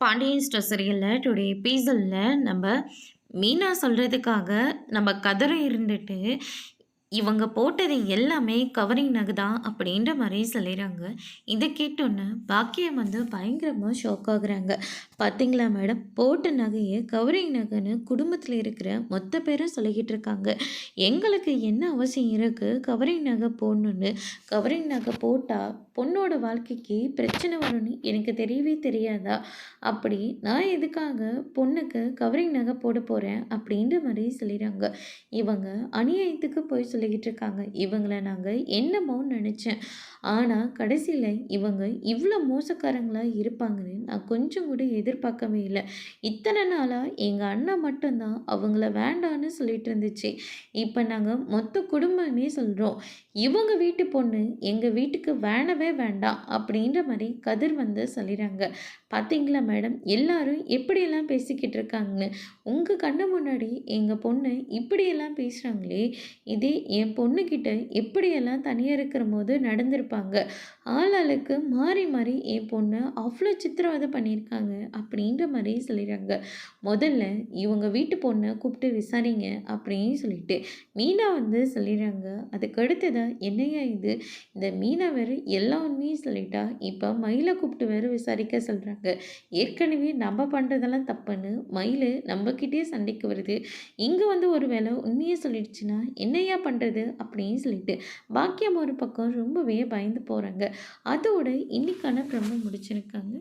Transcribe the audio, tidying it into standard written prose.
Pandian store சீரியல்ல today எபிசோட்ல நம்ம மீனா சொல்றதுக்காக நம்ம கதறி இருந்துட்டு, இவங்க போட்டது எல்லாமே கவரிங் நகை தான் அப்படின்ற மாரி சொல்லிறாங்க. இத கேட்டோன்னே பாக்கியம் பயங்கரமா ஷாக் ஆகுறாங்க. "பார்த்தீங்களா மேடம், போட்ட நகைய கவரிங் நகைன்னு குடும்பத்தில இருக்கிற மொத்த பேரும் சொல்லிக்கிட்டு இருக்காங்க. எங்களுக்கு என்ன அவசியம் இருக்கு கவரிங் நகை போடணுன்னு? கவரிங் நகை போட்டா பொண்ணோட வாழ்க்கைக்கு பிரச்சனை வரும்னு எனக்கு தெரியவே தெரியாதா? அப்படி நான் எதுக்காக பொண்ணுக்கு கவரிங் நகை போட போறேன்?" அப்படின்ற மாரி சொல்லிறாங்க. இவங்க அநியாயத்துக்கு போய் சொல்லிக்கிட்டு இருக்காங்க. இவங்கள நாங்க என்னமோன்னு நெனச்சேன். ஆனா கடைசியில இவங்க இவ்ளோ மோசக்காரங்களா இருப்பாங்கன்னு நான் கொஞ்சம் கூட எதிர்பார்க்கவே இல்ல. இத்தன நாளா எங்க அண்ணா மட்டும் தான் அவங்கள வேண்டான்னு சொல்லிட்டு இருந்துச்சு. இப்ப நாங்க மொத்த குடும்பமே சொல்றோம். இவங்க வீட்டு பொண்ணு எங்க வீட்டுக்கு வேணவே வேண்டாம் அப்படின்ற மாரி கதிர் சொல்லிறாங்க. பார்த்தீங்களா மேடம், எல்லாரும் எப்படியெல்லாம் பேசிக்கிட்டு இருக்காங்கன்னு. உங்க கண்ணு முன்னாடி எங்க பொண்ணு இப்படியெல்லாம் பேசுறாங்களே, இதே என் பொண்ணுகிட்ட எப்படியெல்லாம் தனியா இருக்கும்போது நடந்திருப்பாங்க. ஆளாளுக்கு மாறி மாறி என் பொண்ண அவ்வளோ சித்திரவதை பண்ணியிருக்காங்க அப்படின்ற மாரி சொல்லிறாங்க. முதல்ல இவங்க வீட்டு பொண்ண கூப்பிட்டு விசாரிங்க அப்படின்னு சொல்லிட்டு மீனா சொல்லிறாங்க. அதுக்கு அடுத்ததா என்னய்யா இது? இந்த மீனா வேற எல்லா உண்மையும் சொல்லிட்டா, இப்ப மயில கூப்பிட்டு வேற விசாரிக்க சொல்றாங்க. ஏற்கனவே நம்ம பண்றதெல்லாம் தப்புன்னு மயிலு நம்மகிட்டயே சண்டைக்கு வருது. இங்க ஒரு வேளை உண்மைய சொல்லிடுச்சுன்னா என்னய்யா பண்றது? அப்படின்னு சொல்லிட்டு பாக்கியம் ஒரு பக்கம் ரொம்பவே பயந்து போறாங்க. அதோட இன்னைக்கான ப்ரோமோ முடிச்சிருக்காங்க.